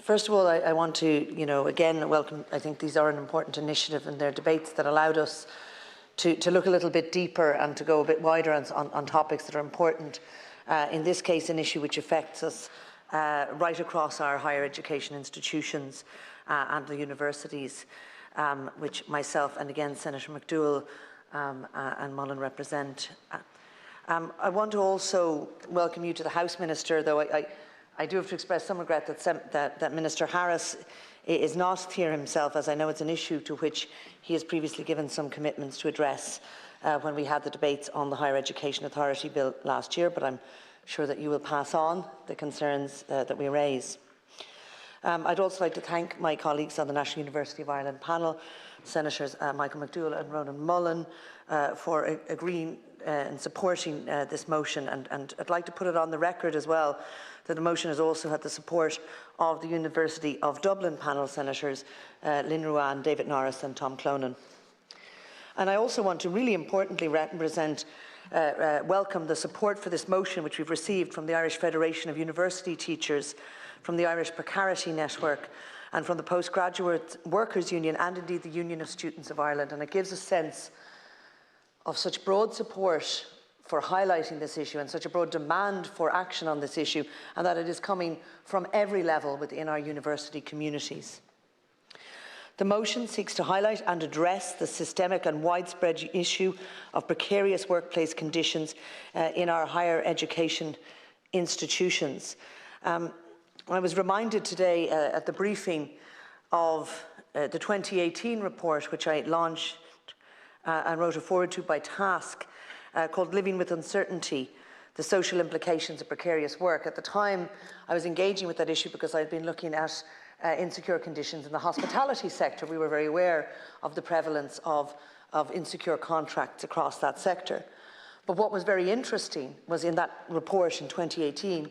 First of all, I want to, again, welcome. I think these are an important initiative, and they're debates that allowed us to look a little bit deeper and to go a bit wider on topics that are important. In this case, an issue which affects us right across our higher education institutions and the universities, which myself and again Senator McDowell and Mullen represent. I want to also welcome you to the House Minister, though I do have to express some regret that Minister Harris is not here himself, as I know it's an issue to which he has previously given some commitments to address when we had the debates on the Higher Education Authority Bill last year, but I'm sure that you will pass on the concerns that we raise. I'd also like to thank my colleagues on the National University of Ireland panel, Senators Michael McDowell and Ronan Mullen, for agreeing and supporting this motion, and I'd like to put it on the record as well that the motion has also had the support of the University of Dublin panel Senators Lynn Ruane, David Norris and Tom Clonan. And I also want to really importantly welcome the support for this motion which we've received from the Irish Federation of University Teachers, from the Irish Precarity Network and from the Postgraduate Workers Union and indeed the Union of Students of Ireland. And it gives a sense of such broad support for highlighting this issue and such a broad demand for action on this issue, and that it is coming from every level within our university communities. The motion seeks to highlight and address the systemic and widespread issue of precarious workplace conditions in our higher education institutions. I was reminded today at the briefing of the 2018 report, which I launched and wrote a foreword to by task, called Living with Uncertainty, the Social Implications of Precarious Work. At the time, I was engaging with that issue because I had been looking at insecure conditions in the hospitality sector. We were very aware of the prevalence of insecure contracts across that sector. But what was very interesting was in that report in 2018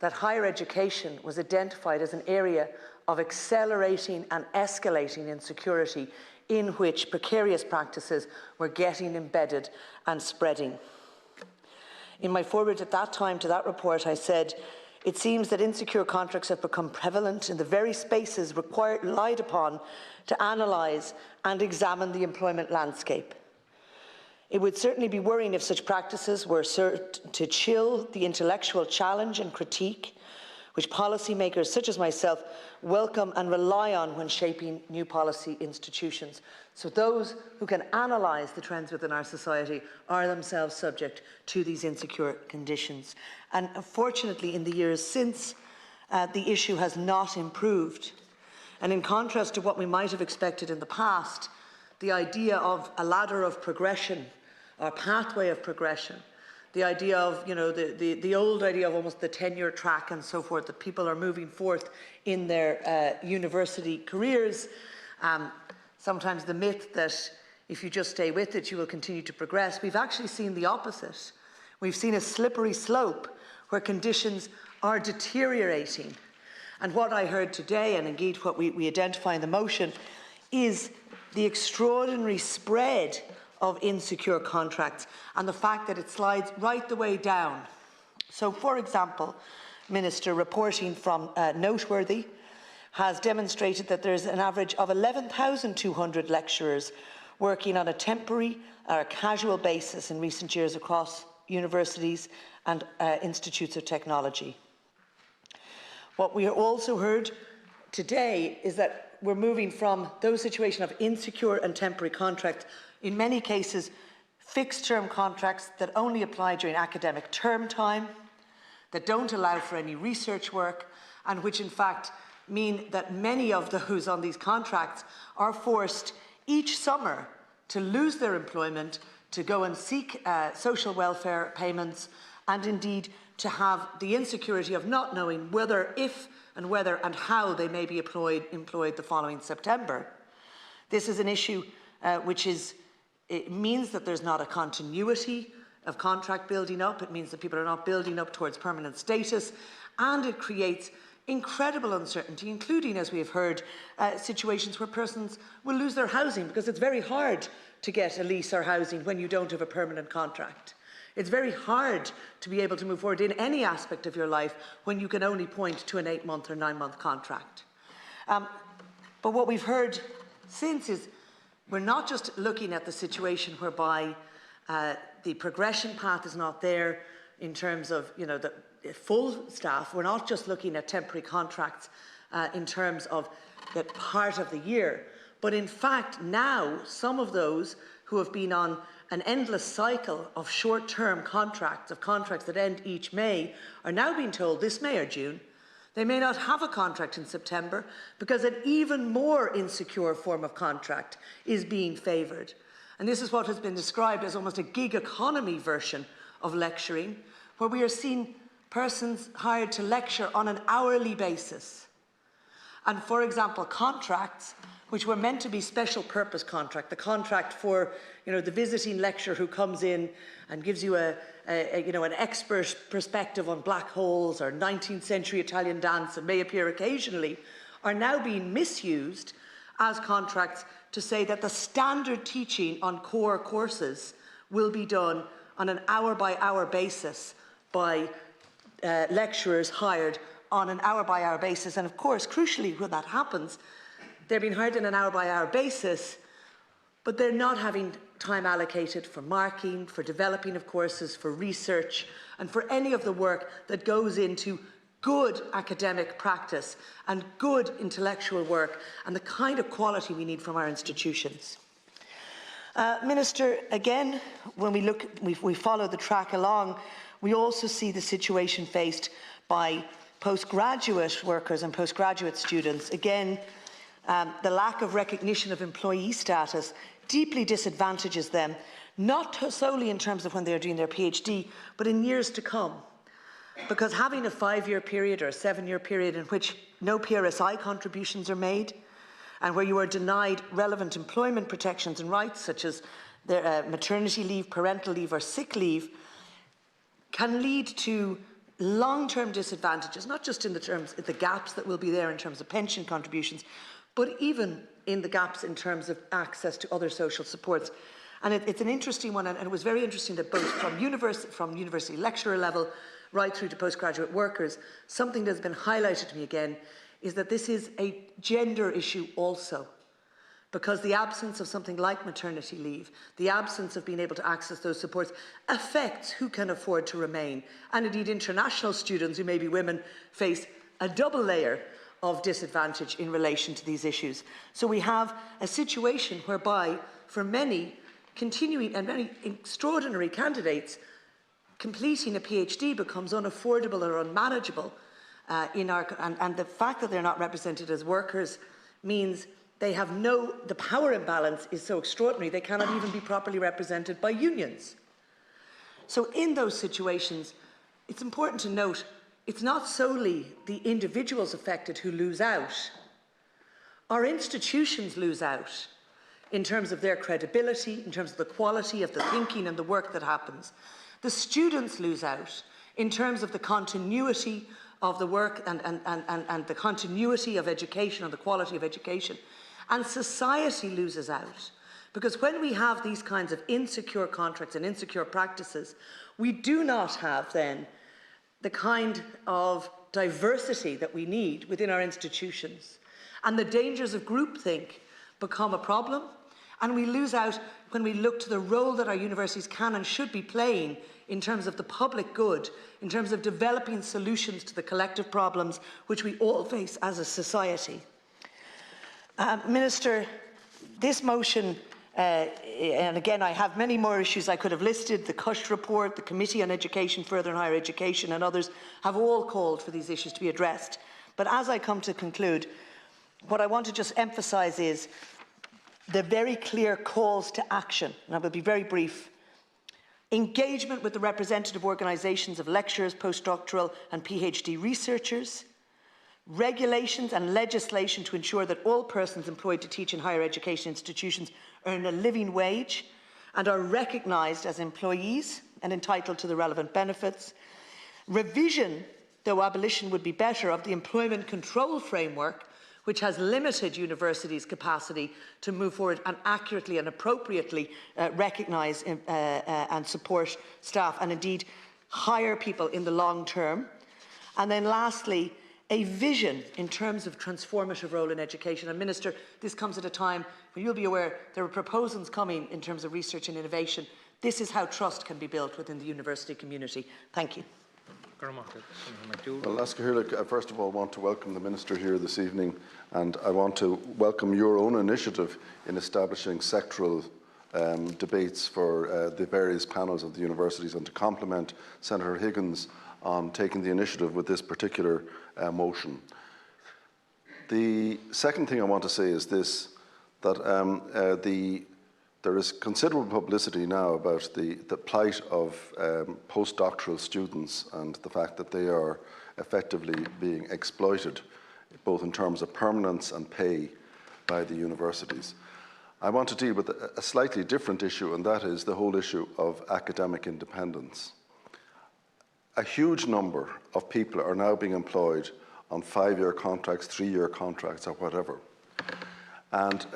that higher education was identified as an area of accelerating and escalating insecurity in which precarious practices were getting embedded and spreading. In my foreword at that time to that report, I said, "It seems that insecure contracts have become prevalent in the very spaces relied upon to analyse and examine the employment landscape. It would certainly be worrying if such practices were to chill the intellectual challenge and critique which policymakers such as myself welcome and rely on when shaping new policy institutions." So those who can analyse the trends within our society are themselves subject to these insecure conditions. And unfortunately, in the years since, the issue has not improved. And in contrast to what we might have expected in the past, the idea of a ladder of progression, or pathway of progression, the idea of, the old idea of almost the tenure track and so forth, that people are moving forth in their university careers. Sometimes the myth that if you just stay with it, you will continue to progress. We've actually seen the opposite. We've seen a slippery slope where conditions are deteriorating. And what I heard today, and indeed what we identify in the motion, is the extraordinary spread of insecure contracts and the fact that it slides right the way down. So, for example, Minister, reporting from Noteworthy has demonstrated that there's an average of 11,200 lecturers working on a temporary or a casual basis in recent years across universities and institutes of technology. What we also heard today is that we're moving from those situations of insecure and temporary contracts, in many cases fixed-term contracts that only apply during academic term time, that don't allow for any research work, and which in fact mean that many of those on these contracts are forced each summer to lose their employment, to go and seek social welfare payments, and indeed to have the insecurity of not knowing whether and how they may be employed the following September. This is an issue it means that there's not a continuity of contract building up. It means that people are not building up towards permanent status, and it creates incredible uncertainty, including, as we have heard, situations where persons will lose their housing because it's very hard to get a lease or housing when you don't have a permanent contract. It's very hard to be able to move forward in any aspect of your life when you can only point to an 8-month or 9-month contract. But what we've heard since is we're not just looking at the situation whereby the progression path is not there in terms of the full staff. We're not just looking at temporary contracts in terms of that part of the year. But in fact, now some of those who have been on an endless cycle of short-term contracts, of contracts that end each May, are now being told this May or June they may not have a contract in September because an even more insecure form of contract is being favoured. And this is what has been described as almost a gig economy version of lecturing, where we are seeing persons hired to lecture on an hourly basis. And for example, contracts which were meant to be special purpose contract, the contract for the visiting lecturer who comes in and gives you an expert perspective on black holes or 19th century Italian dance and may appear occasionally, are now being misused as contracts to say that the standard teaching on core courses will be done on an hour-by-hour basis by lecturers hired on an hour-by-hour basis. And of course, crucially, when that happens, they're being hired on an hour-by-hour basis, but they're not having time allocated for marking, for developing of courses, for research, and for any of the work that goes into good academic practice and good intellectual work and the kind of quality we need from our institutions. Minister, again, when we follow the track along, we also see the situation faced by postgraduate workers and postgraduate students. Again, the lack of recognition of employee status deeply disadvantages them, not solely in terms of when they're doing their PhD, but in years to come. Because having a 5-year period or a 7-year period in which no PRSI contributions are made, and where you are denied relevant employment protections and rights, such as maternity leave, parental leave, or sick leave, can lead to long-term disadvantages, not just in the terms of the gaps that will be there in terms of pension contributions, but even in the gaps in terms of access to other social supports. And it's an interesting one, and it was very interesting that both from university lecturer level right through to postgraduate workers, something that's been highlighted to me again is that this is a gender issue also. Because the absence of something like maternity leave, the absence of being able to access those supports affects who can afford to remain. And indeed, international students who may be women face a double layer of disadvantage in relation to these issues. So we have a situation whereby, for many continuing and many extraordinary candidates, completing a PhD becomes unaffordable or unmanageable and the fact that they're not represented as workers means they have the power imbalance is so extraordinary they cannot even be properly represented by unions. So in those situations, it's important to note it's not solely the individuals affected who lose out. Our institutions lose out in terms of their credibility, in terms of the quality of the thinking and the work that happens. The students lose out in terms of the continuity of the work and the continuity of education and the quality of education. And society loses out. Because when we have these kinds of insecure contracts and insecure practices, we do not have then the kind of diversity that we need within our institutions. And the dangers of groupthink become a problem. And we lose out when we look to the role that our universities can and should be playing in terms of the public good, in terms of developing solutions to the collective problems which we all face as a society. Minister, this motion, and again I have many more issues I could have listed, the Cush report, the Committee on Education, Further and Higher Education and others have all called for these issues to be addressed. But as I come to conclude, what I want to just emphasise is the very clear calls to action, and I will be very brief. Engagement with the representative organisations of lecturers, postdoctoral and PhD researchers, regulations and legislation to ensure that all persons employed to teach in higher education institutions earn a living wage and are recognised as employees and entitled to the relevant benefits. Revision, though abolition would be better, of the employment control framework, which has limited universities' capacity to move forward and accurately and appropriately recognise and support staff, and indeed hire people in the long term. And then lastly, a vision in terms of transformative role in education. And Minister, this comes at a time when you'll be aware there are proposals coming in terms of research and innovation. This is how trust can be built within the university community. Thank you. Well, Asca, first of all, I want to welcome the Minister here this evening, and I want to welcome your own initiative in establishing sectoral debates for the various panels of the universities, and to compliment Senator Higgins on taking the initiative with this particular motion. The second thing I want to say is this, that there is considerable publicity now about the plight of postdoctoral students and the fact that they are effectively being exploited, both in terms of permanence and pay, by the universities. I want to deal with a slightly different issue, and that is the whole issue of academic independence. A huge number of people are now being employed on 5-year contracts, 3-year contracts, or whatever. And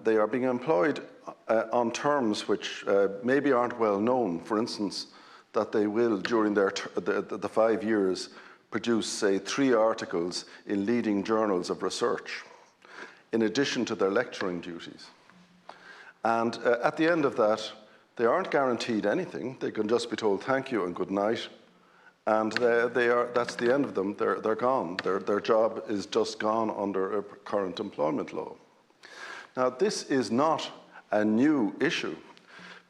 they are being employed on terms which maybe aren't well known. For instance, that they will, during the 5 years, produce, say, 3 articles in leading journals of research, in addition to their lecturing duties. And at the end of that, they aren't guaranteed anything. They can just be told thank you and good night. And that's the end of them. They're gone. Their job is just gone under current employment law. Now, this is not a new issue,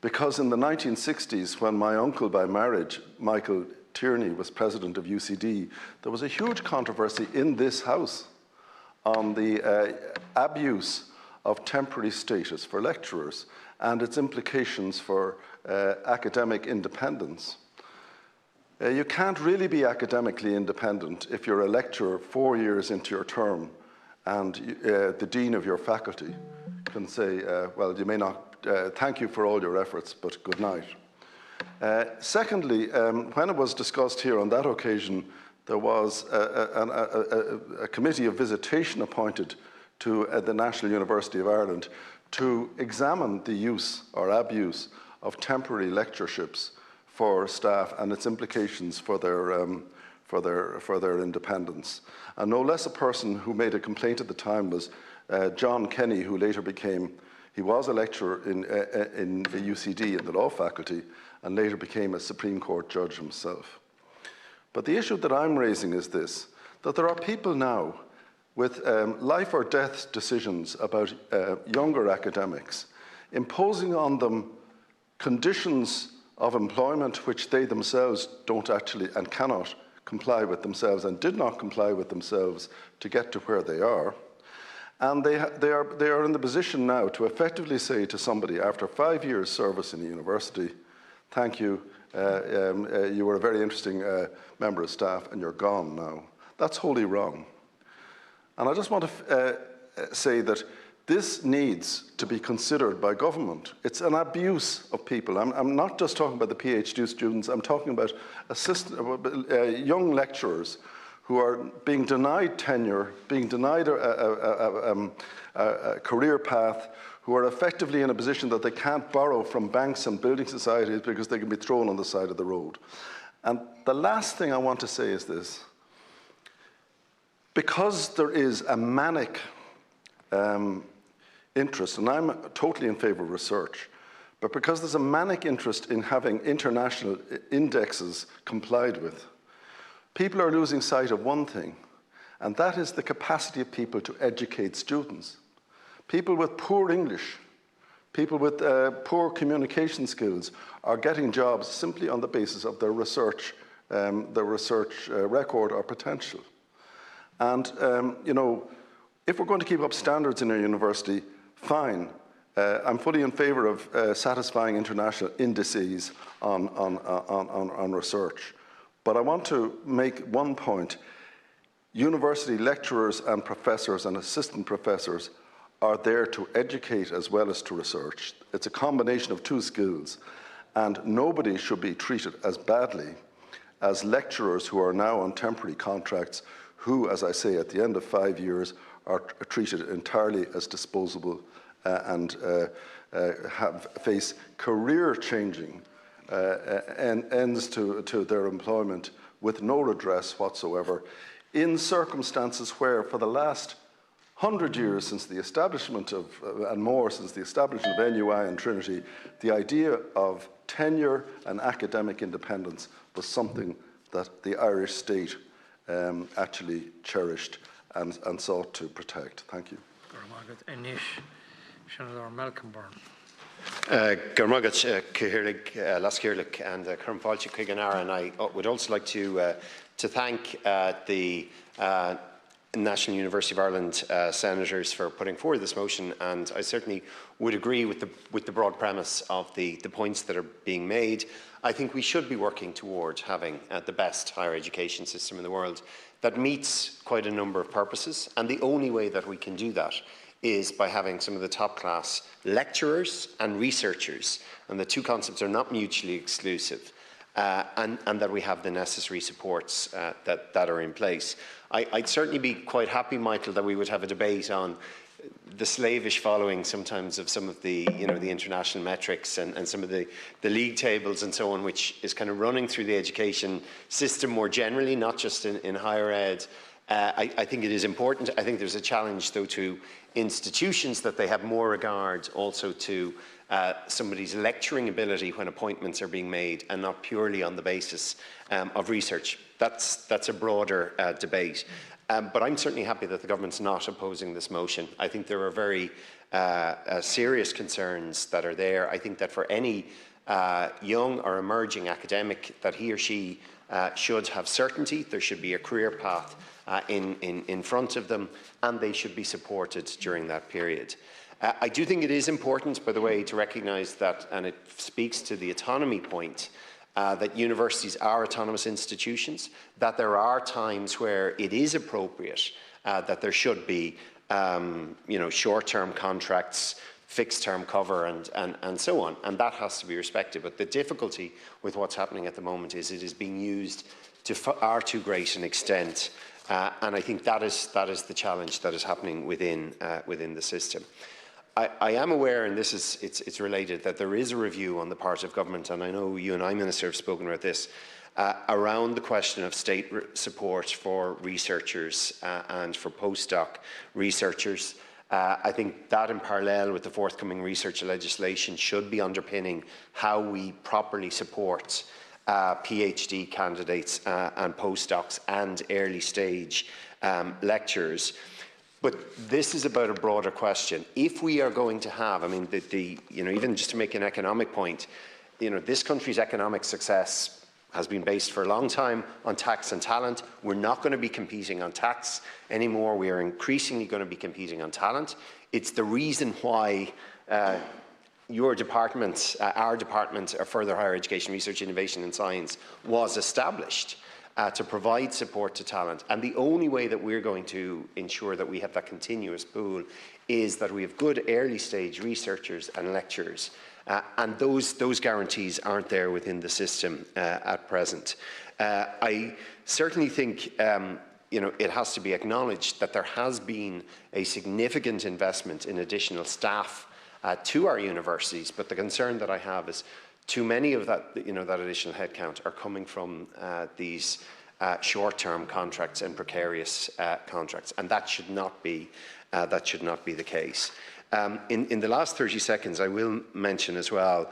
because in the 1960s, when my uncle by marriage, Michael Tierney, was president of UCD, there was a huge controversy in this House on the abuse of temporary status for lecturers and its implications for academic independence. You can't really be academically independent if you're a lecturer 4 years into your term and the dean of your faculty can say, well, you may not, thank you for all your efforts, but good night. Secondly, when it was discussed here on that occasion, there was a committee of visitation appointed to the National University of Ireland to examine the use or abuse of temporary lectureships for staff and its implications for their independence. And no less a person who made a complaint at the time was John Kenny, who later he was a lecturer in UCD in the law faculty and later became a Supreme Court judge himself. But the issue that I'm raising is this, that there are people now with life or death decisions about younger academics, imposing on them conditions of employment which they themselves don't actually and cannot comply with themselves and did not comply with themselves to get to where they are. And they are in the position now to effectively say to somebody after 5 years service in the university, thank you, you were a very interesting member of staff and you're gone now. That's wholly wrong. And I just want to say that this needs to be considered by government. It's an abuse of people. I'm not just talking about the PhD students, I'm talking about young lecturers who are being denied tenure, being denied a career path, who are effectively in a position that they can't borrow from banks and building societies because they can be thrown on the side of the road. And the last thing I want to say is this. Because there is a manic interest, and I'm totally in favour of research, but because there's a manic interest in having international indexes complied with, people are losing sight of one thing, and that is the capacity of people to educate students. People with poor English, people with poor communication skills are getting jobs simply on the basis of their research record or potential. And, you know, if we're going to keep up standards in our university, fine. I'm fully in favour of satisfying international indices on research. But I want to make one point. University lecturers and professors and assistant professors are there to educate as well as to research. It's a combination of two skills. And nobody should be treated as badly as lecturers who are now on temporary contracts who, as I say, at the end of 5 years, are treated entirely as disposable and face career-changing ends to their employment with no redress whatsoever, in circumstances where, for the last 100 years since the establishment of, and more since the establishment of NUI and Trinity, the idea of tenure and academic independence was something that the Irish state actually cherished and sought to protect. Thank you. And I would also like to thank the National University of Ireland senators for putting forward this motion, and I certainly would agree with the broad premise of the points that are being made. I think we should be working toward having the best higher education system in the world that meets quite a number of purposes, and the only way that we can do that is by having some of the top class lecturers and researchers, and the two concepts are not mutually exclusive, and that we have the necessary supports that are in place. I'd certainly be quite happy, Michael, that we would have a debate on the slavish following sometimes of some of the, the international metrics and some of the league tables and so on, which is kind of running through the education system more generally, not just in higher ed. I think it is important. I think there's a challenge, though, to institutions that they have more regard also to somebody's lecturing ability when appointments are being made, and not purely on the basis of research. That's a broader debate. But I'm certainly happy that the government's not opposing this motion. I think there are very serious concerns that are there. I think that for any young or emerging academic, that he or she should have certainty. There should be a career path in front of them, and they should be supported during that period. I do think it is important, by the way, to recognise that, and it speaks to the autonomy point, that universities are autonomous institutions, that there are times where it is appropriate that there should be short-term contracts, fixed-term cover and so on, and that has to be respected. But the difficulty with what's happening at the moment is it is being used to far too great an extent, and I think that is the challenge that is happening within the system. I am aware, and it's related, that there is a review on the part of government, and I know you and I, Minister, have spoken about this, around the question of state support for researchers and for postdoc researchers. I think that, in parallel with the forthcoming research legislation, should be underpinning how we properly support PhD candidates and postdocs and early stage lecturers. But this is about a broader question. If we are going to have, I mean, even just to make an economic point, this country's economic success has been based for a long time on tax and talent. We're not going to be competing on tax anymore. We are increasingly going to be competing on talent. It's the reason why your department, our department of Further Higher Education, Research, Innovation and Science was established to provide support to talent. And the only way that we're going to ensure that we have that continuous pool is that we have good early stage researchers and lecturers. And those guarantees aren't there within the system at present. I certainly think it has to be acknowledged that there has been a significant investment in additional staff to our universities, but the concern that I have is too many of that, that additional headcount are coming from these short-term contracts and precarious contracts, and that should not be the case. In the last 30 seconds, I will mention as well,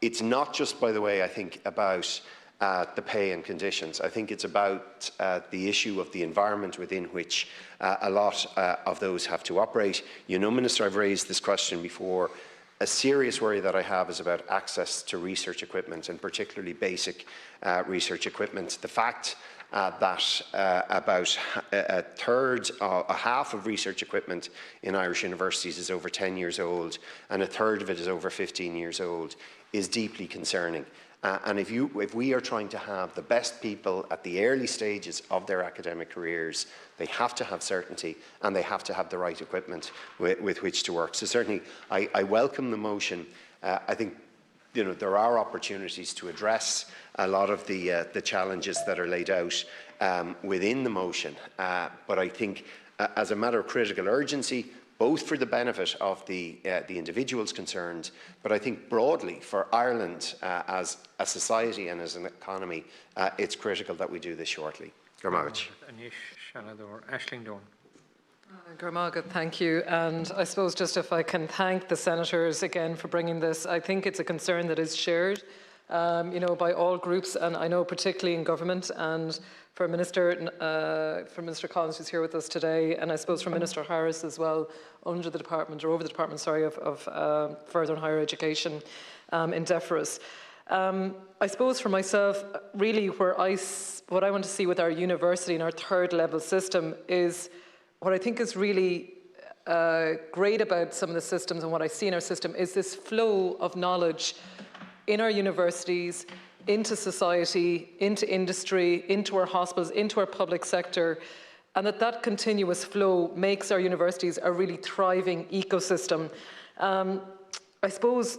it's not just, by the way, I think, about the pay and conditions. I think it's about the issue of the environment within which a lot of those have to operate. Minister, I've raised this question before. A serious worry that I have is about access to research equipment, and particularly basic research equipment. The fact that about a half of research equipment in Irish universities is over 10 years old, and a third of it is over 15 years old, is deeply concerning. And if we are trying to have the best people at the early stages of their academic careers, they have to have certainty and they have to have the right equipment with which to work. So certainly, I welcome the motion. I think there are opportunities to address a lot of the challenges that are laid out within the motion. But I think as a matter of critical urgency, both for the benefit of the individuals concerned, but I think broadly for Ireland as a society and as an economy, it's critical that we do this shortly. Anish, Seanad Éireann. Gormaga, thank you. And I suppose just if I can thank the senators again for bringing this, I think it's a concern that is shared, by all groups, and I know particularly in government, and for Minister Collins, who's here with us today, and I suppose for Minister Harris as well, under the department, or over the department, sorry, of further and higher education in DEFRAS. I suppose for myself, really what I want to see with our university and our third level system is what I think is really great about some of the systems and what I see in our system is this flow of knowledge in our universities, into society, into industry, into our hospitals, into our public sector, and that continuous flow makes our universities a really thriving ecosystem. I suppose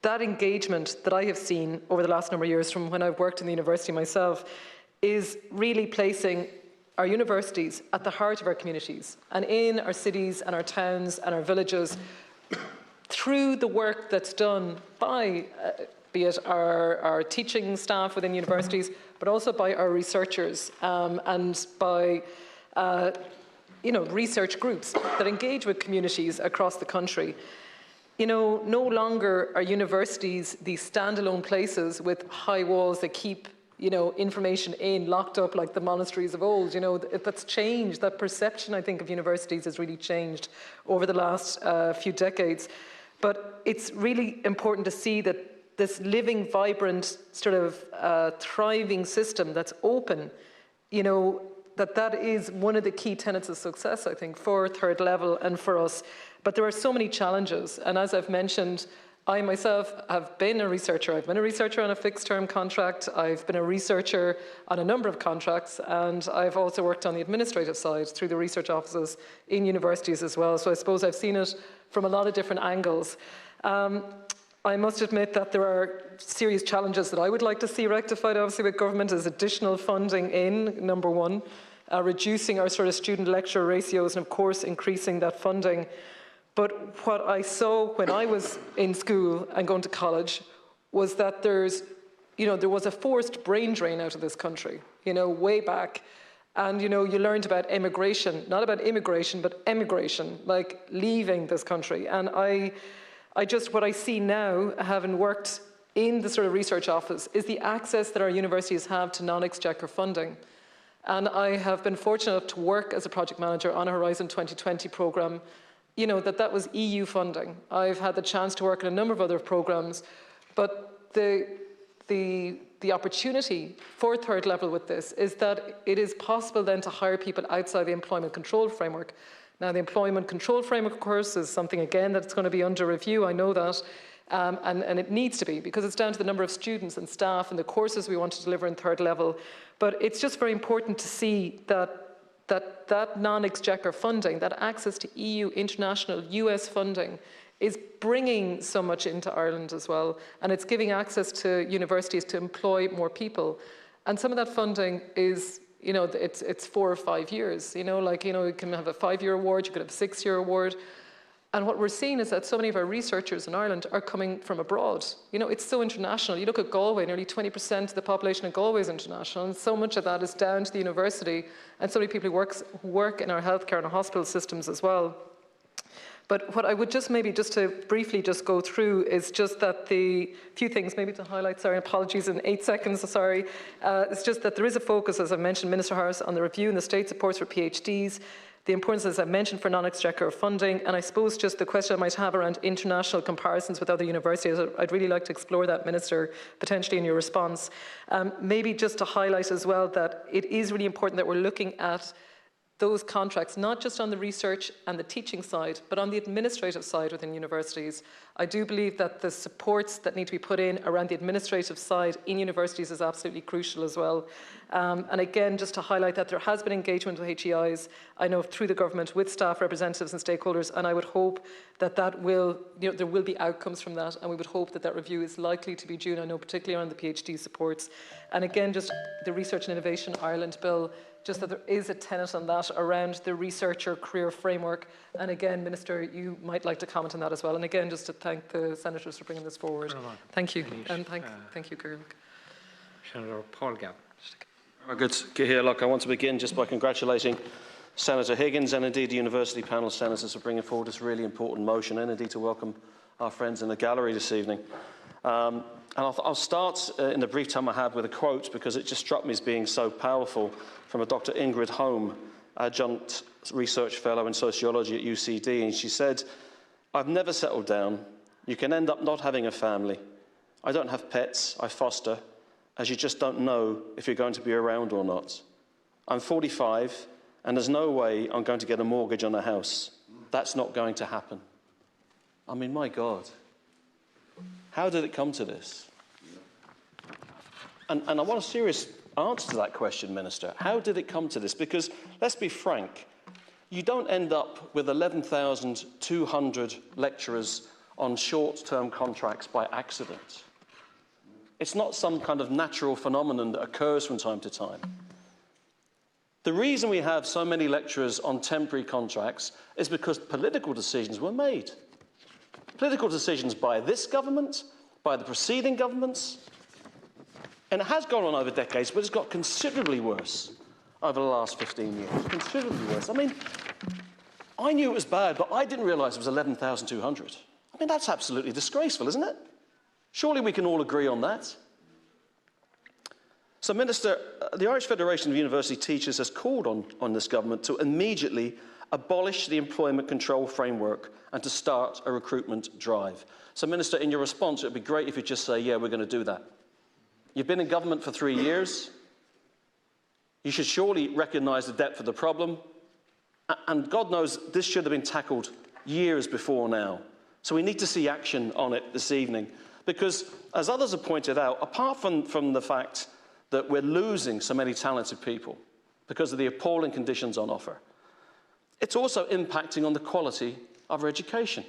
that engagement that I have seen over the last number of years from when I've worked in the university myself is really placing our universities at the heart of our communities and in our cities and our towns and our villages through the work that's done by be it our teaching staff within universities, but also by our researchers and by research groups that engage with communities across the country. No longer are universities these standalone places with high walls that keep information locked up like the monasteries of old. That's changed. That perception, I think, of universities has really changed over the last few decades. But it's really important to see that this living, vibrant, sort of thriving system that's open, that is one of the key tenets of success, I think, for third level and for us. But there are so many challenges. And as I've mentioned, I myself have been a researcher. I've been a researcher on a fixed term contract. I've been a researcher on a number of contracts. And I've also worked on the administrative side through the research offices in universities as well. So I suppose I've seen it from a lot of different angles. I must admit that there are serious challenges that I would like to see rectified, obviously, with government is additional funding in, number one, reducing our sort of student-lecturer ratios and, of course, increasing that funding. But what I saw when I was in school and going to college was that there was a forced brain drain out of this country, way back. And, you learned about immigration, not about immigration, but emigration, like leaving this country. And what I see now, having worked in the sort of research office, is the access that our universities have to non-exchequer funding. And I have been fortunate enough to work as a project manager on a Horizon 2020 programme, that was EU funding. I've had the chance to work on a number of other programmes, but the opportunity for third level with this is that it is possible then to hire people outside the employment control framework. Now, the employment control framework, of course, is something, again, that's going to be under review. I know that. And it needs to be, because it's down to the number of students and staff and the courses we want to deliver in third level. But it's just very important to see that non-exchequer funding, that access to EU, international, US funding, is bringing so much into Ireland as well. And it's giving access to universities to employ more people. And some of that funding is, it's 4 or 5 years. You can have a 5-year award, you could have a 6-year award. And what we're seeing is that so many of our researchers in Ireland are coming from abroad. It's so international. You look at Galway, nearly 20% of the population of Galway is international, and so much of that is down to the university, and so many people who work in our healthcare and our hospital systems as well. But what I would just to briefly just go through is just that the few things maybe to highlight, sorry, apologies in 8 seconds, sorry. It's just that there is a focus, as I mentioned, Minister Harris, on the review and the state supports for PhDs, the importance, as I mentioned, for non-exchequer funding, and I suppose just the question I might have around international comparisons with other universities. I'd really like to explore that, Minister, potentially in your response. Maybe just to highlight as well that it is really important that we're looking at those contracts, not just on the research and the teaching side, but on the administrative side within universities. I do believe that the supports that need to be put in around the administrative side in universities is absolutely crucial as well. And again, just to highlight that there has been engagement with HEIs, I know through the government, with staff representatives and stakeholders, and I would hope that there will be outcomes from that, and we would hope that that review is likely to be June, I know particularly around the PhD supports. And again, just the Research and Innovation Ireland bill, just that there is a tenet on that around the researcher career framework. And again, Minister, you might like to comment on that as well. And again, just to thank the senators for bringing this forward. Thank you. And thank you, Ciarán. Senator Paul Gavin. Good to hear. Look, I want to begin just by congratulating Senator Higgins and indeed the University panel senators for bringing forward this really important motion, and indeed to welcome our friends in the gallery this evening. And I'll start in the brief time I have with a quote, because it just struck me as being so powerful, from a Dr. Ingrid Holm, adjunct research fellow in sociology at UCD, and she said, "I've never settled down. You can end up not having a family. I don't have pets, I foster, as you just don't know if you're going to be around or not. I'm 45, and there's no way I'm going to get a mortgage on a house. That's not going to happen." I mean, my God. How did it come to this? And I want a serious answer to that question, Minister. How did it come to this? Because, let's be frank, you don't end up with 11,200 lecturers on short-term contracts by accident. It's not some kind of natural phenomenon that occurs from time to time. The reason we have so many lecturers on temporary contracts is because political decisions were made. Political decisions by this government, by the preceding governments. And it has gone on over decades, but it's got considerably worse over the last 15 years. Considerably worse. I mean, I knew it was bad, but I didn't realise it was 11,200. I mean, that's absolutely disgraceful, isn't it? Surely we can all agree on that. So, Minister, the Irish Federation of University Teachers has called on this government to immediately abolish the employment control framework and to start a recruitment drive. So, Minister, in your response, it would be great if you just say, yeah, we're going to do that. You've been in government for 3 years. You should surely recognise the depth of the problem. And God knows this should have been tackled years before now. So we need to see action on it this evening. Because, as others have pointed out, apart from the fact that we're losing so many talented people because of the appalling conditions on offer, it's also impacting on the quality of our education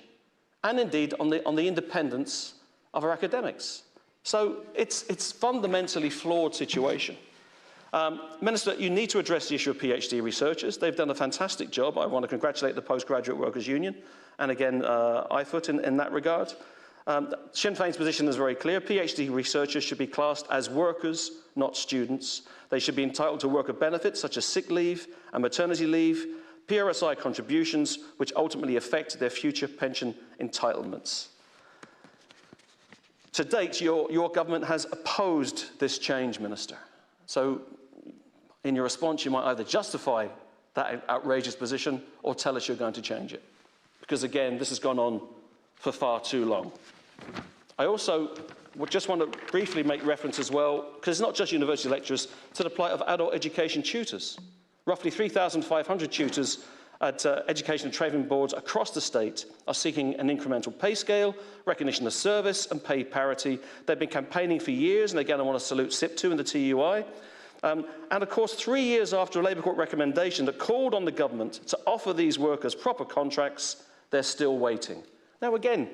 and indeed on the independence of our academics. So it's fundamentally flawed situation. Minister, you need to address the issue of PhD researchers. They've done a fantastic job. I want to congratulate the Postgraduate Workers Union and again IFUT in that regard. Sinn Féin's position is very clear. PhD researchers should be classed as workers, not students. They should be entitled to worker benefits such as sick leave and maternity leave, PRSI contributions, which ultimately affect their future pension entitlements. To date, your government has opposed this change, Minister. So, in your response, you might either justify that outrageous position or tell us you're going to change it. Because, again, this has gone on for far too long. I also just want to briefly make reference as well, because it's not just university lecturers, to the plight of adult education tutors. Roughly 3,500 tutors at education and training boards across the state are seeking an incremental pay scale, recognition of service and pay parity. They've been campaigning for years, and again I want to salute SIP2 and the TUI. And of course, 3 years after a Labour Court recommendation that called on the government to offer these workers proper contracts, they're still waiting. Now again,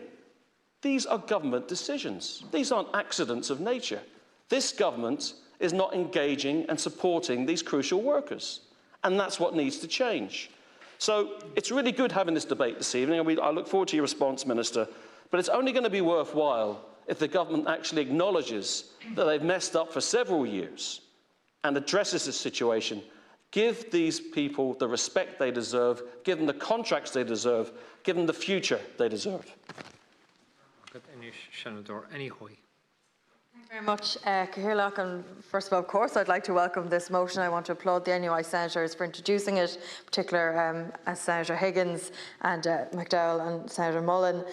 these are government decisions. These aren't accidents of nature. This government is not engaging and supporting these crucial workers. And that's what needs to change. So it's really good having this debate this evening. I look forward to your response, Minister. But it's only going to be worthwhile if the government actually acknowledges that they've messed up for several years and addresses this situation. Give these people the respect they deserve, give them the contracts they deserve, give them the future they deserve. Senator Éireann. Thank you very much, Cathaoirleach. And first of all, of course, I'd like to welcome this motion. I want to applaud the NUI senators for introducing it, in particular Senator Higgins and McDowell and Senator Mullen,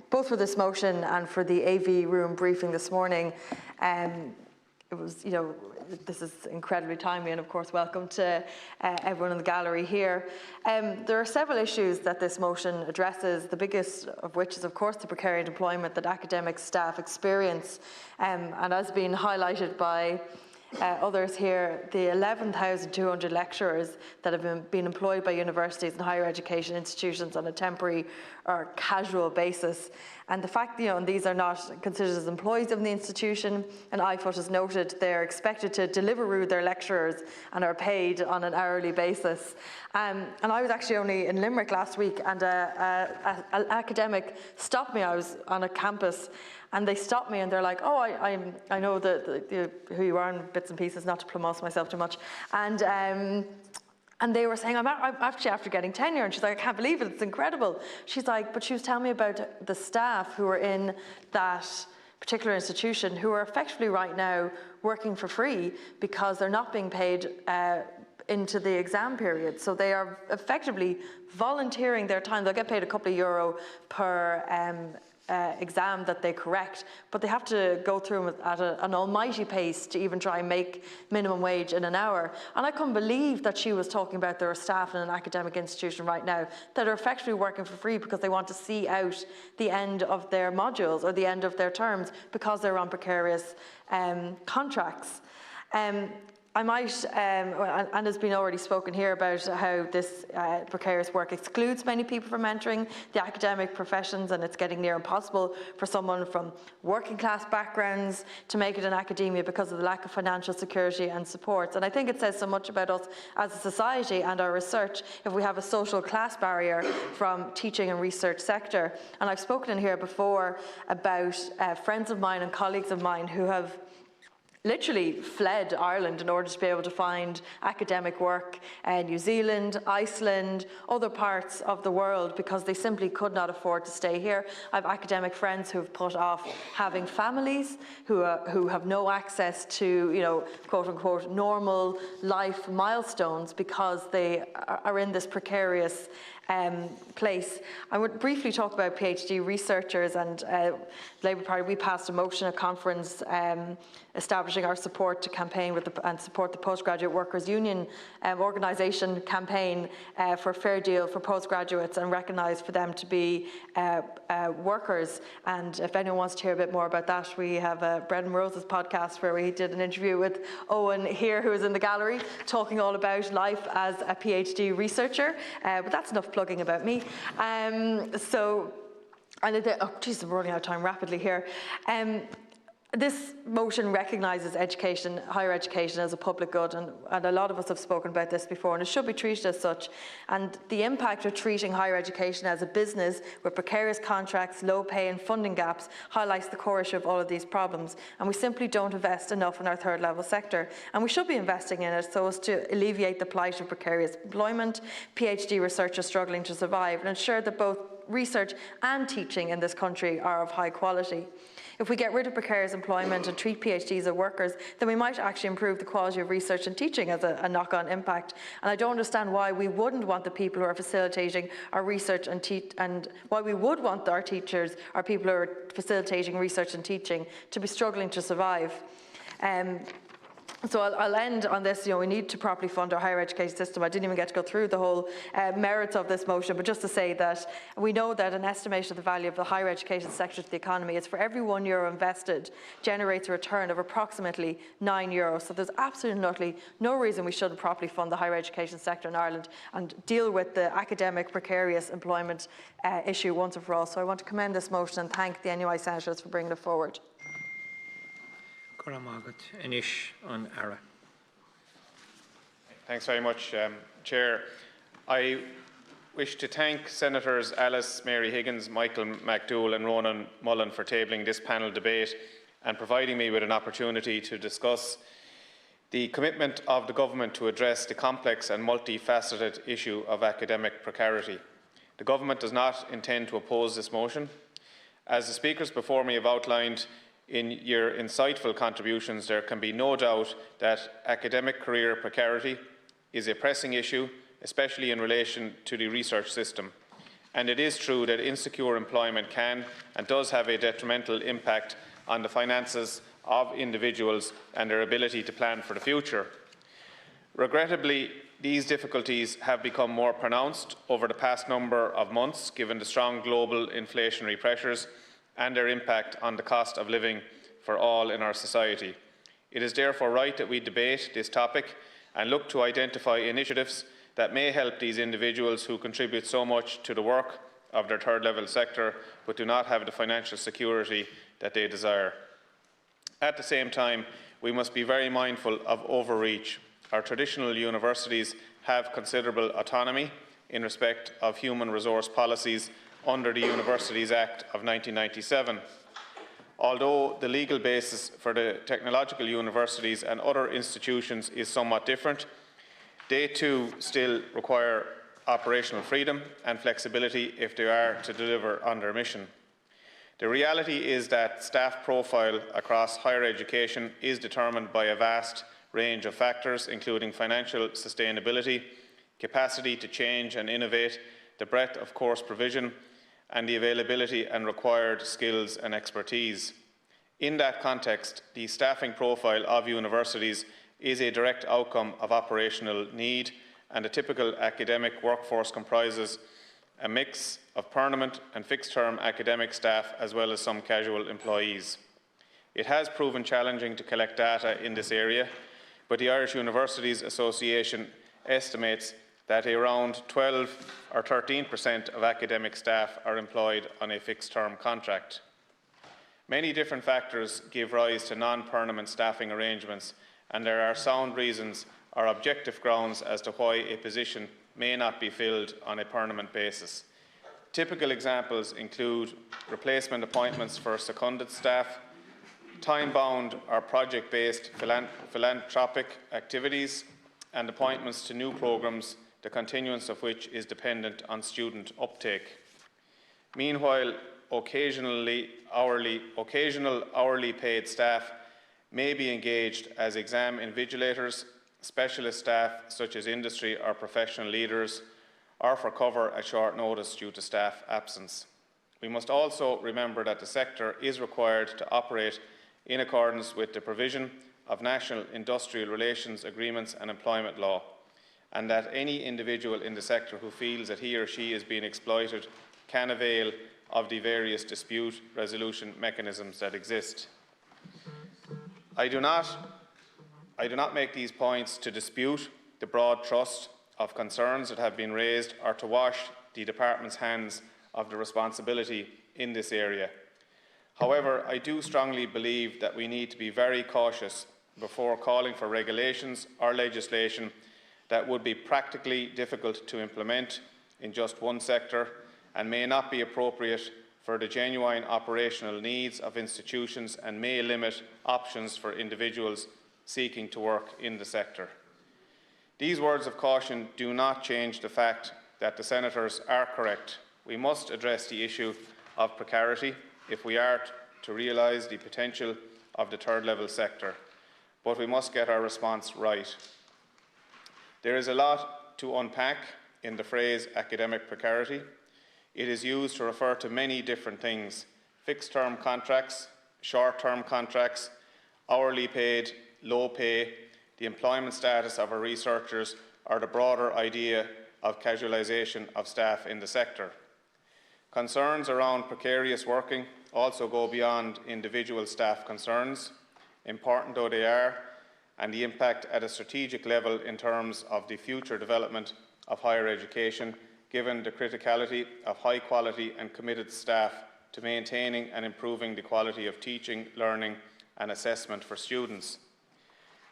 both for this motion and for the AV room briefing this morning. It was, this is incredibly timely, and of course welcome to everyone in the gallery here. There are several issues that this motion addresses, the biggest of which is of course the precarious employment that academic staff experience, and as been highlighted by others here, the 11,200 lecturers that have been employed by universities and higher education institutions on a temporary or casual basis. And the fact, and these are not considered as employees of the institution, and IFOT has noted they're expected to deliver their lecturers and are paid on an hourly basis. And I was actually only in Limerick last week, and an academic stopped me. I was on a campus, and they stopped me and they're like, oh, I know who you are in bits and pieces, not to promote myself too much. And they were saying, I'm actually after getting tenure. And she's like, I can't believe it, it's incredible. She's like, but she was telling me about the staff who are in that particular institution who are effectively right now working for free because they're not being paid into the exam period. So they are effectively volunteering their time. They'll get paid a couple of euro per exam that they correct, but they have to go through them at an almighty pace to even try and make minimum wage in an hour. And I couldn't believe that she was talking about there are staff in an academic institution right now that are effectively working for free because they want to see out the end of their modules or the end of their terms because they're on precarious contracts. I might, and has been already spoken here about how this precarious work excludes many people from entering the academic professions, and it's getting near impossible for someone from working class backgrounds to make it in academia because of the lack of financial security and support. And I think it says so much about us as a society and our research if we have a social class barrier from teaching and research sector. And I've spoken in here before about friends of mine and colleagues of mine who have literally fled Ireland in order to be able to find academic work in New Zealand, Iceland, other parts of the world because they simply could not afford to stay here. I have academic friends who have put off having families, who have no access to, quote unquote, normal life milestones because they are in this precarious place. I would briefly talk about PhD researchers, and Labour Party, we passed a motion at conference establishing our support to campaign and support the Postgraduate Workers Union organisation campaign for a fair deal for postgraduates and recognise for them to be workers. And if anyone wants to hear a bit more about that, we have a Bread and Roses podcast where we did an interview with Owen here, who is in the gallery, talking all about life as a PhD researcher. But that's enough plugging about me. Oh geez, I'm running out of time rapidly here. This motion recognises education, higher education, as a public good, and a lot of us have spoken about this before, and it should be treated as such. And the impact of treating higher education as a business with precarious contracts, low pay and funding gaps highlights the core issue of all of these problems. And we simply don't invest enough in our third level sector. And we should be investing in it so as to alleviate the plight of precarious employment, PhD researchers struggling to survive, and ensure that both research and teaching in this country are of high quality. If we get rid of precarious employment and treat PhDs as workers, then we might actually improve the quality of research and teaching as a knock-on impact. And I don't understand why we wouldn't want the people who are facilitating our research and why we would want our teachers, our people who are facilitating research and teaching, to be struggling to survive. So I'll end on this. We need to properly fund our higher education system. I didn't even get to go through the whole merits of this motion, but just to say that we know that an estimation of the value of the higher education sector to the economy is for every €1 invested generates a return of approximately €9. So there's absolutely no reason we shouldn't properly fund the higher education sector in Ireland and deal with the academic precarious employment issue once and for all. So I want to commend this motion and thank the NUI senators for bringing it forward. Thanks very much, Chair. I wish to thank Senators Alice Mary Higgins, Michael McDowell and Ronan Mullen for tabling this panel debate and providing me with an opportunity to discuss the commitment of the Government to address the complex and multifaceted issue of academic precarity. The Government does not intend to oppose this motion. As the speakers before me have outlined, in your insightful contributions, there can be no doubt that academic career precarity is a pressing issue, especially in relation to the research system. And it is true that insecure employment can and does have a detrimental impact on the finances of individuals and their ability to plan for the future. Regrettably, these difficulties have become more pronounced over the past number of months, given the strong global inflationary pressures and their impact on the cost of living for all in our society. It is therefore right that we debate this topic and look to identify initiatives that may help these individuals who contribute so much to the work of their third-level sector but do not have the financial security that they desire. At the same time, we must be very mindful of overreach. Our traditional universities have considerable autonomy in respect of human resource policies under the Universities Act of 1997. Although the legal basis for the technological universities and other institutions is somewhat different, they too still require operational freedom and flexibility if they are to deliver on their mission. The reality is that staff profile across higher education is determined by a vast range of factors, including financial sustainability, capacity to change and innovate, the breadth of course provision, and the availability and required skills and expertise. In that context, the staffing profile of universities is a direct outcome of operational need, and a typical academic workforce comprises a mix of permanent and fixed-term academic staff as well as some casual employees. It has proven challenging to collect data in this area, but the Irish Universities Association estimates that around 12 or 13% of academic staff are employed on a fixed-term contract. Many different factors give rise to non-permanent staffing arrangements, and there are sound reasons or objective grounds as to why a position may not be filled on a permanent basis. Typical examples include replacement appointments for seconded staff, time-bound or project-based philanthropic activities, and appointments to new programmes, the continuance of which is dependent on student uptake. Meanwhile, occasional hourly paid staff may be engaged as exam invigilators, specialist staff such as industry or professional leaders, or for cover at short notice due to staff absence. We must also remember that the sector is required to operate in accordance with the provision of national industrial relations agreements and employment law, and that any individual in the sector who feels that he or she is being exploited can avail of the various dispute resolution mechanisms that exist. I do not make these points to dispute the broad thrust of concerns that have been raised or to wash the department's hands of the responsibility in this area. However, I do strongly believe that we need to be very cautious before calling for regulations or legislation that would be practically difficult to implement in just one sector and may not be appropriate for the genuine operational needs of institutions and may limit options for individuals seeking to work in the sector. These words of caution do not change the fact that the senators are correct. We must address the issue of precarity if we are to realise the potential of the third-level sector, but we must get our response right. There is a lot to unpack in the phrase academic precarity. It is used to refer to many different things: fixed-term contracts, short-term contracts, hourly paid, low pay, the employment status of our researchers, or the broader idea of casualisation of staff in the sector. Concerns around precarious working also go beyond individual staff concerns, important though they are, and the impact at a strategic level in terms of the future development of higher education, given the criticality of high quality and committed staff to maintaining and improving the quality of teaching, learning and assessment for students.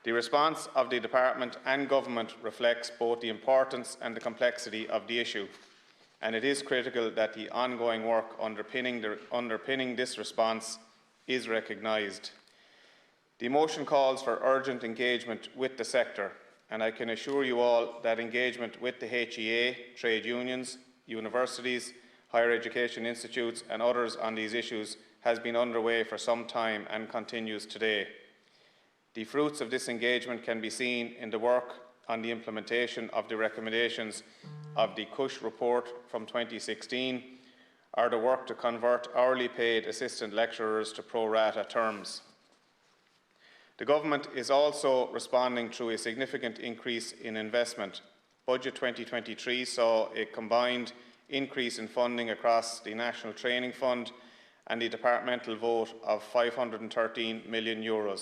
The response of the Department and Government reflects both the importance and the complexity of the issue, and it is critical that the ongoing work underpinning this response is recognised. The motion calls for urgent engagement with the sector, and I can assure you all that engagement with the HEA, trade unions, universities, higher education institutes and others on these issues has been underway for some time and continues today. The fruits of this engagement can be seen in the work on the implementation of the recommendations of the Cush report from 2016, or the work to convert hourly paid assistant lecturers to pro rata terms. The Government is also responding through a significant increase in investment. Budget 2023 saw a combined increase in funding across the National Training Fund and the departmental vote of €513 million.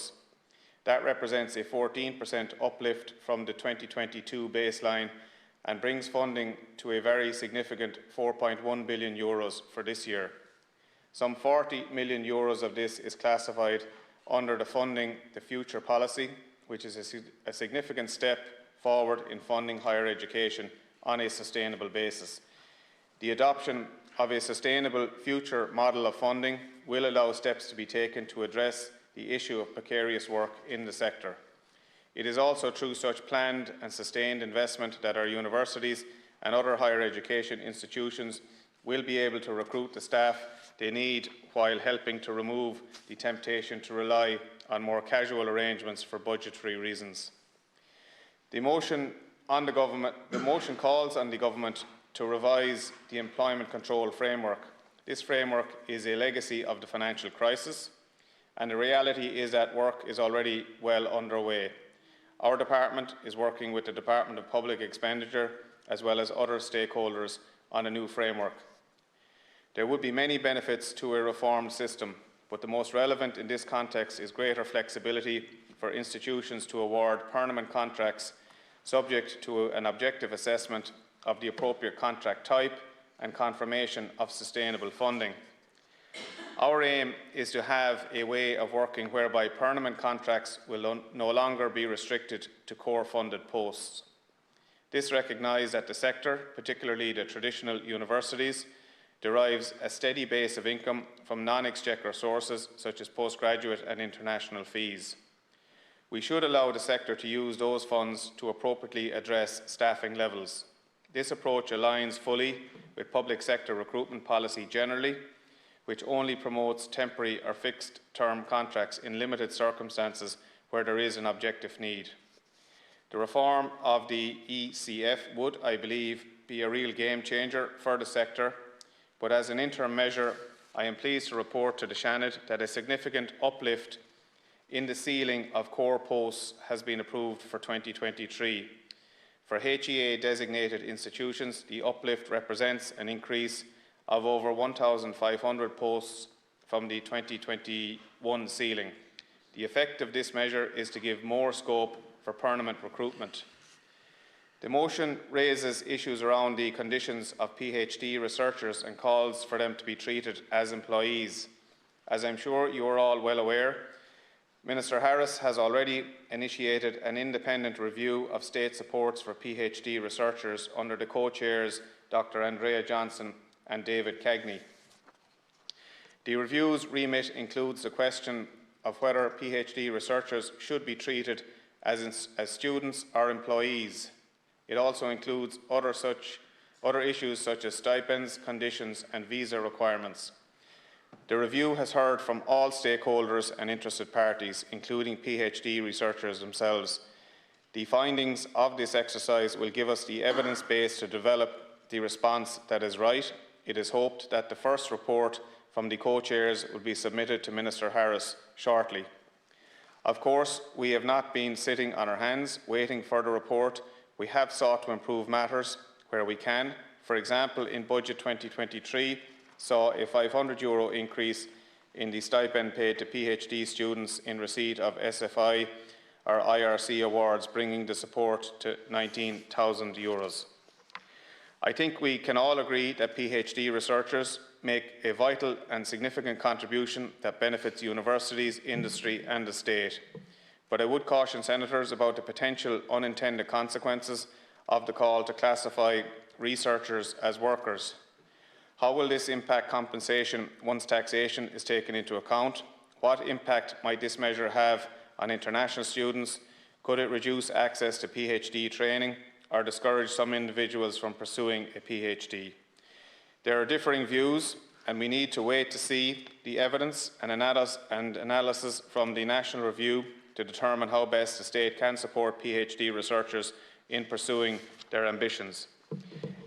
That represents a 14% uplift from the 2022 baseline and brings funding to a very significant €4.1 billion for this year. Some €40 million of this is classified under the Funding the Future policy, which is a significant step forward in funding higher education on a sustainable basis. The adoption of a sustainable future model of funding will allow steps to be taken to address the issue of precarious work in the sector. It is also through such planned and sustained investment that our universities and other higher education institutions will be able to recruit the staff they need while helping to remove the temptation to rely on more casual arrangements for budgetary reasons. The motion calls on the Government to revise the employment control framework. This framework is a legacy of the financial crisis, and the reality is that work is already well underway. Our department is working with the Department of Public Expenditure as well as other stakeholders on a new framework. There would be many benefits to a reformed system, but the most relevant in this context is greater flexibility for institutions to award permanent contracts subject to an objective assessment of the appropriate contract type and confirmation of sustainable funding. Our aim is to have a way of working whereby permanent contracts will no longer be restricted to core funded posts. This recognises that the sector, particularly the traditional universities, derives a steady base of income from non-exchequer sources such as postgraduate and international fees. We should allow the sector to use those funds to appropriately address staffing levels. This approach aligns fully with public sector recruitment policy generally, which only promotes temporary or fixed-term contracts in limited circumstances where there is an objective need. The reform of the ECF would, I believe, be a real game-changer for the sector, but as an interim measure, I am pleased to report to the Seanad that a significant uplift in the ceiling of core posts has been approved for 2023. For HEA-designated institutions, the uplift represents an increase of over 1,500 posts from the 2021 ceiling. The effect of this measure is to give more scope for permanent recruitment. The motion raises issues around the conditions of PhD researchers and calls for them to be treated as employees. As I'm sure you are all well aware, Minister Harris has already initiated an independent review of state supports for PhD researchers under the co-chairs Dr. Andrea Johnson and David Cagney. The review's remit includes the question of whether PhD researchers should be treated as students or employees. It also includes other issues such as stipends, conditions and visa requirements. The review has heard from all stakeholders and interested parties, including PhD researchers themselves. The findings of this exercise will give us the evidence base to develop the response that is right. It is hoped that the first report from the co-chairs will be submitted to Minister Harris shortly. Of course, we have not been sitting on our hands waiting for the report. We have sought to improve matters where we can. For example, in Budget 2023 saw a €500 increase in the stipend paid to PhD students in receipt of SFI or IRC awards, bringing the support to €19,000. I think we can all agree that PhD researchers make a vital and significant contribution that benefits universities, industry and the state. But I would caution senators about the potential unintended consequences of the call to classify researchers as workers. How will this impact compensation once taxation is taken into account? What impact might this measure have on international students? Could it reduce access to PhD training or discourage some individuals from pursuing a PhD? There are differing views, and we need to wait to see the evidence and analysis from the National Review to determine how best the state can support PhD researchers in pursuing their ambitions.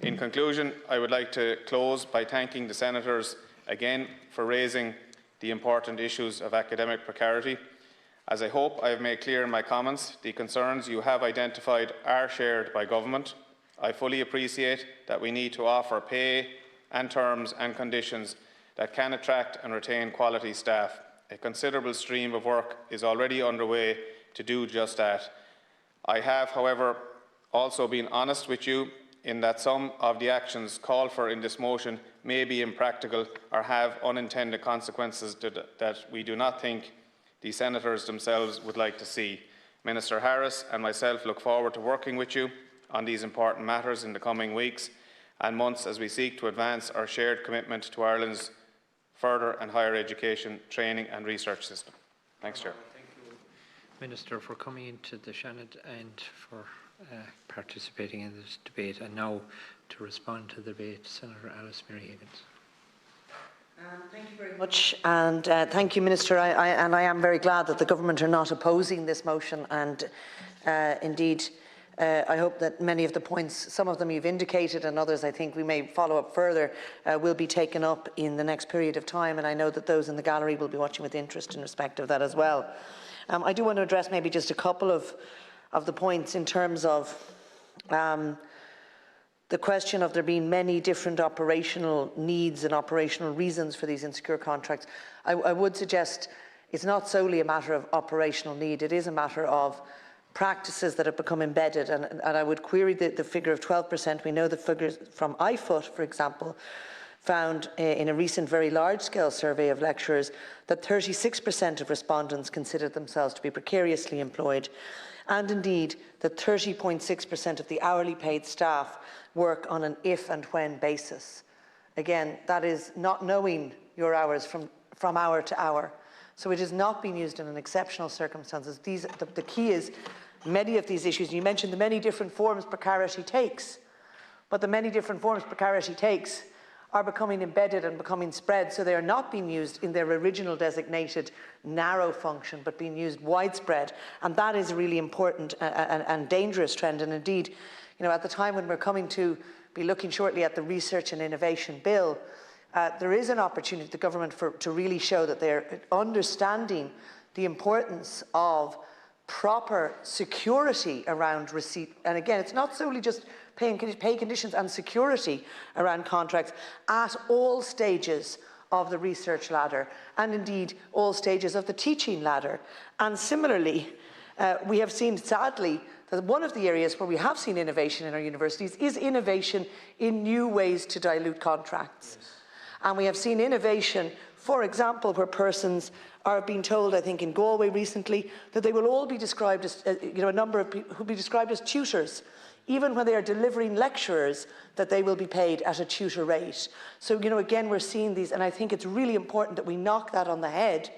In conclusion, I would like to close by thanking the senators again for raising the important issues of academic precarity. As I hope I have made clear in my comments, the concerns you have identified are shared by Government. I fully appreciate that we need to offer pay and terms and conditions that can attract and retain quality staff. A considerable stream of work is already underway to do just that. I have, however, also been honest with you in that some of the actions called for in this motion may be impractical or have unintended consequences that we do not think the senators themselves would like to see. Minister Harris and myself look forward to working with you on these important matters in the coming weeks and months as we seek to advance our shared commitment to Ireland's further and higher education, training and research system. Thanks, Chair. Thank you, Minister, for coming into the Seanad and for participating in this debate. And now to respond to the debate, Senator Alice Mary Higgins. Thank you very much, and thank you, Minister. I am very glad that the Government are not opposing this motion, and indeed I hope that many of the points, some of them you've indicated and others I think we may follow up further, will be taken up in the next period of time, and I know that those in the gallery will be watching with interest in respect of that as well. I do want to address maybe just a couple of the points in terms of the question of there being many different operational needs and operational reasons for these insecure contracts. I would suggest it's not solely a matter of operational need, it is a matter of practices that have become embedded, and I would query the figure of 12%. We know the figures from IFOT, for example, found in a recent very large-scale survey of lecturers that 36% of respondents considered themselves to be precariously employed, and indeed that 30.6% of the hourly paid staff work on an if and when basis. Again, that is not knowing your hours from hour to hour. So it is not being used in exceptional circumstances. The key is many of these issues, you mentioned the many different forms precarity takes, but the many different forms precarity takes are becoming embedded and becoming spread, so they are not being used in their original designated narrow function, but being used widespread. And that is a really important and dangerous trend. And indeed, you know, at the time when we're coming to be looking shortly at the Research and Innovation Bill, there is an opportunity for the Government to really show that they're understanding the importance of proper security around receipt. And again, it's not solely just pay conditions and security around contracts at all stages of the research ladder, and indeed all stages of the teaching ladder. And similarly, we have seen, sadly, that one of the areas where we have seen innovation in our universities is innovation in new ways to dilute contracts. Yes. And we have seen innovation, for example, where persons are being told, I think in Galway recently, that they will all be described as, a number of people who will be described as tutors, even when they are delivering lecturers, that they will be paid at a tutor rate. So, again, we're seeing these, and I think it's really important that we knock that on the head.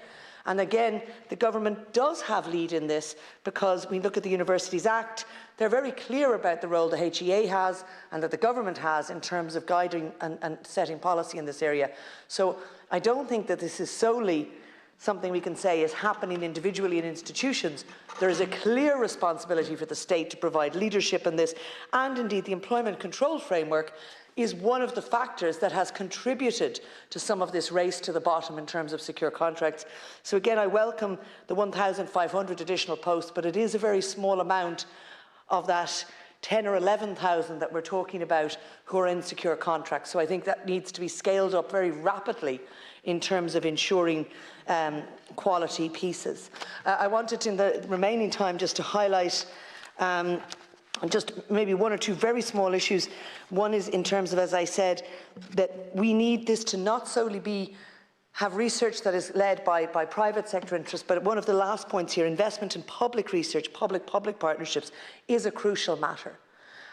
And again, the Government does have lead in this, because we look at the Universities Act, they're very clear about the role the HEA has and that the Government has in terms of guiding and setting policy in this area. So I don't think that this is solely something we can say is happening individually in institutions. There is a clear responsibility for the state to provide leadership in this, and indeed the employment control framework is one of the factors that has contributed to some of this race to the bottom in terms of secure contracts. So again, I welcome the 1,500 additional posts, but it is a very small amount of that 10 or 11,000 that we're talking about who are in secure contracts. So I think that needs to be scaled up very rapidly in terms of ensuring quality pieces. I wanted in the remaining time just to highlight just maybe one or two very small issues. One is in terms of, as I said, that we need this to not solely have research that is led by private sector interests, but one of the last points here, investment in public research, public-public partnerships, is a crucial matter.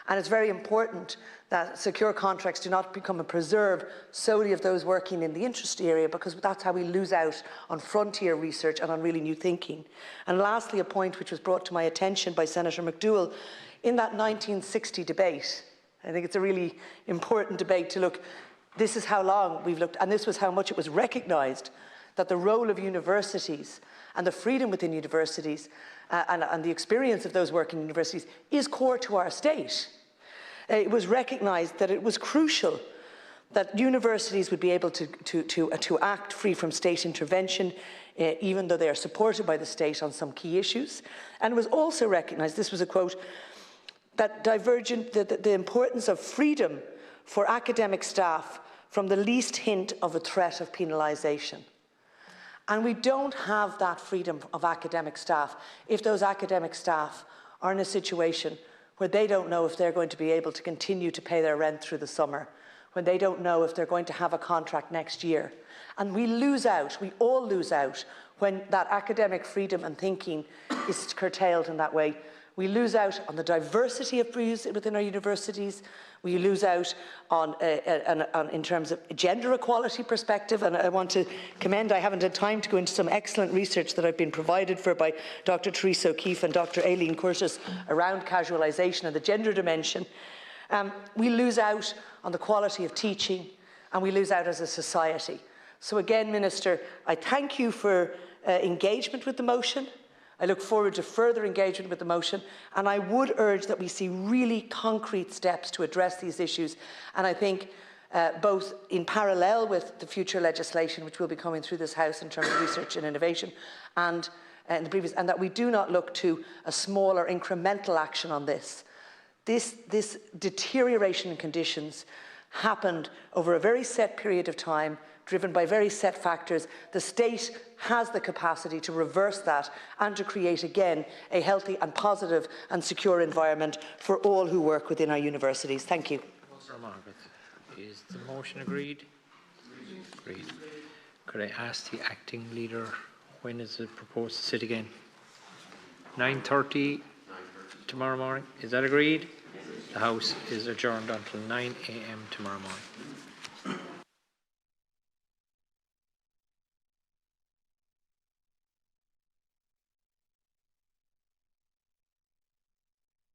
And it's very important that secure contracts do not become a preserve solely of those working in the industry area, because that's how we lose out on frontier research and on really new thinking. And lastly, a point which was brought to my attention by Senator McDowell, in that 1960 debate, I think it's a really important debate to look, this is how long we've looked, and this was how much it was recognised that the role of universities and the freedom within universities and the experience of those working in universities is core to our state. It was recognised that it was crucial that universities would be able to act free from state intervention even though they are supported by the state on some key issues. And it was also recognised, this was a quote, that the importance of freedom for academic staff from the least hint of a threat of penalisation. And we don't have that freedom of academic staff if those academic staff are in a situation where they don't know if they're going to be able to continue to pay their rent through the summer, when they don't know if they're going to have a contract next year. And we lose out, we all lose out, when that academic freedom and thinking is curtailed in that way. We lose out on the diversity of views within our universities. We lose out on in terms of gender equality perspective. And I want to commend, I haven't had time to go into some excellent research that I've been provided for by Dr. Teresa O'Keefe and Dr. Aileen Curtis around casualisation and the gender dimension. We lose out on the quality of teaching, and we lose out as a society. So again, Minister, I thank you for engagement with the motion. I look forward to further engagement with the motion, and I would urge that we see really concrete steps to address these issues. And I think both in parallel with the future legislation which will be coming through this House in terms of research and innovation, and that we do not look to a small or incremental action on this. This deterioration in conditions happened over a very set period of time, driven by very set factors. The state has the capacity to reverse that and to create again a healthy and positive and secure environment for all who work within our universities. Thank you. Margaret, is the motion agreed? Agreed. Could I ask the acting leader, when is it proposed to sit again? 9:30 tomorrow morning. Is that agreed? The House is adjourned until 9 a.m. tomorrow morning.